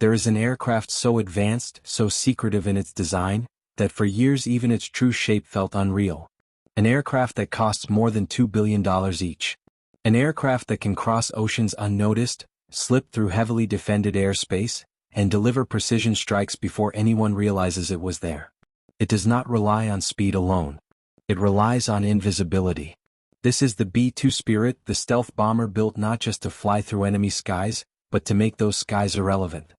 There is an aircraft so advanced, so secretive in its design, that for years even its true shape felt unreal. An aircraft that costs more than $2 billion each. An aircraft that can cross oceans unnoticed, slip through heavily defended airspace, and deliver precision strikes before anyone realizes it was there. It does not rely on speed alone. It relies on invisibility. This is the B-2 Spirit, the stealth bomber built not just to fly through enemy skies, but to make those skies irrelevant.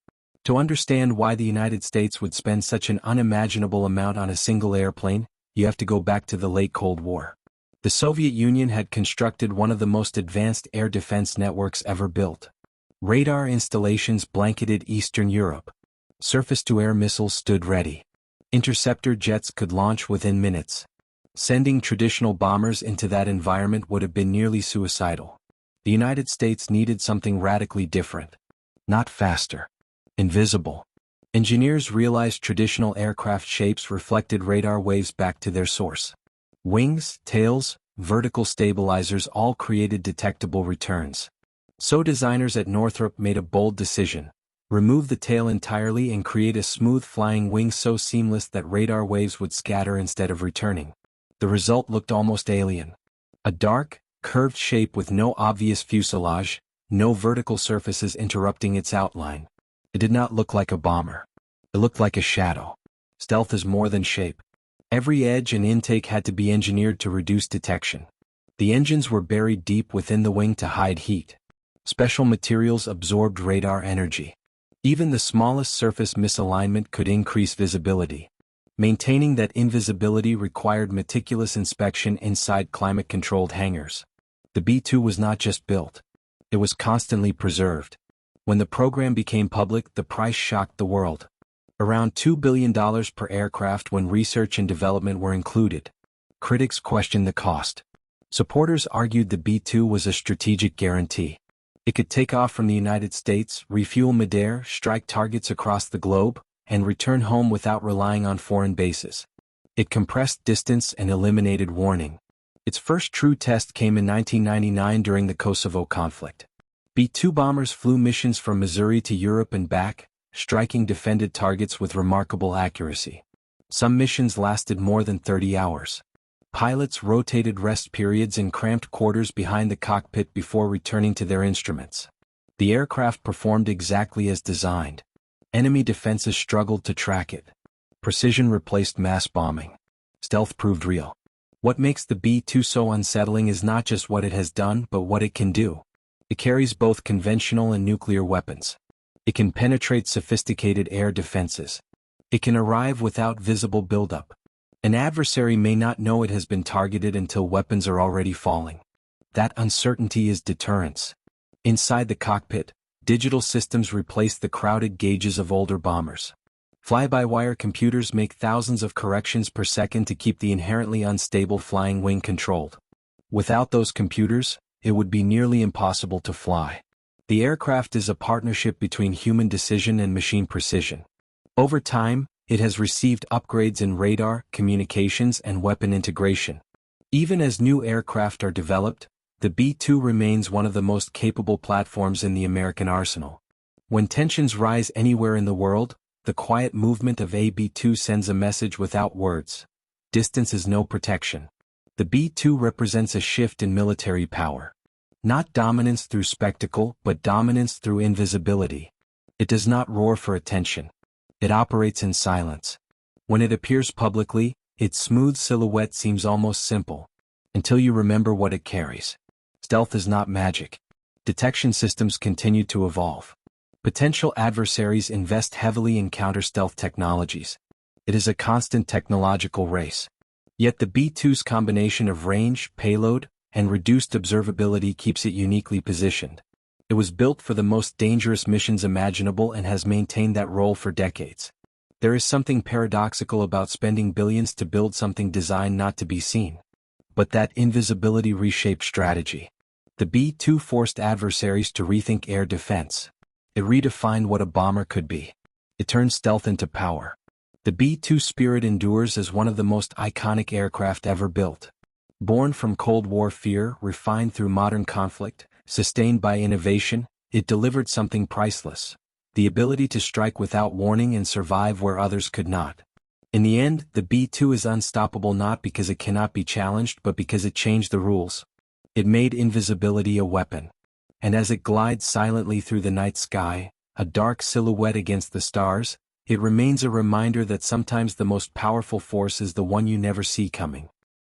To understand why the United States would spend such an unimaginable amount on a single airplane, you have to go back to the late Cold War. The Soviet Union had constructed one of the most advanced air defense networks ever built. Radar installations blanketed Eastern Europe. Surface-to-air missiles stood ready. Interceptor jets could launch within minutes. Sending traditional bombers into that environment would have been nearly suicidal. The United States needed something radically different. Not faster. Invisible. Engineers realized traditional aircraft shapes reflected radar waves back to their source. Wings, tails, vertical stabilizers all created detectable returns. So designers at Northrop made a bold decision. Remove the tail entirely and create a smooth flying wing so seamless that radar waves would scatter instead of returning. The result looked almost alien. A dark, curved shape with no obvious fuselage, no vertical surfaces interrupting its outline. It did not look like a bomber. It looked like a shadow. Stealth is more than shape. Every edge and intake had to be engineered to reduce detection. The engines were buried deep within the wing to hide heat. Special materials absorbed radar energy. Even the smallest surface misalignment could increase visibility. Maintaining that invisibility required meticulous inspection inside climate-controlled hangars. The B-2 was not just built. It was constantly preserved. When the program became public, the price shocked the world. Around $2 billion per aircraft when research and development were included. Critics questioned the cost. Supporters argued the B-2 was a strategic guarantee. It could take off from the United States, refuel midair, strike targets across the globe, and return home without relying on foreign bases. It compressed distance and eliminated warning. Its first true test came in 1999 during the Kosovo conflict. B-2 bombers flew missions from Missouri to Europe and back, striking defended targets with remarkable accuracy. Some missions lasted more than 30 hours. Pilots rotated rest periods in cramped quarters behind the cockpit before returning to their instruments. The aircraft performed exactly as designed. Enemy defenses struggled to track it. Precision replaced mass bombing. Stealth proved real. What makes the B-2 so unsettling is not just what it has done but what it can do. It carries both conventional and nuclear weapons. It can penetrate sophisticated air defenses. It can arrive without visible buildup. An adversary may not know it has been targeted until weapons are already falling. That uncertainty is deterrence. Inside the cockpit, digital systems replace the crowded gauges of older bombers. Fly-by-wire computers make thousands of corrections per second to keep the inherently unstable flying wing controlled. Without those computers, it would be nearly impossible to fly. The aircraft is a partnership between human decision and machine precision. Over time, it has received upgrades in radar, communications, and weapon integration. Even as new aircraft are developed, the B-2 remains one of the most capable platforms in the American arsenal. When tensions rise anywhere in the world, the quiet movement of a B-2 sends a message without words. Distance is no protection. The B-2 represents a shift in military power. Not dominance through spectacle, but dominance through invisibility. It does not roar for attention. It operates in silence. When it appears publicly, its smooth silhouette seems almost simple, until you remember what it carries. Stealth is not magic. Detection systems continue to evolve. Potential adversaries invest heavily in counter-stealth technologies. It is a constant technological race. Yet the B-2's combination of range, payload, and reduced observability keeps it uniquely positioned. It was built for the most dangerous missions imaginable and has maintained that role for decades. There is something paradoxical about spending billions to build something designed not to be seen. But that invisibility reshaped strategy. The B-2 forced adversaries to rethink air defense. It redefined what a bomber could be. It turned stealth into power. The B-2 Spirit endures as one of the most iconic aircraft ever built. Born from Cold War fear, refined through modern conflict, sustained by innovation, it delivered something priceless. the ability to strike without warning and survive where others could not. In the end, the B-2 is unstoppable not because it cannot be challenged but because it changed the rules. It made invisibility a weapon. And as it glides silently through the night sky, a dark silhouette against the stars, it remains a reminder that sometimes the most powerful force is the one you never see coming.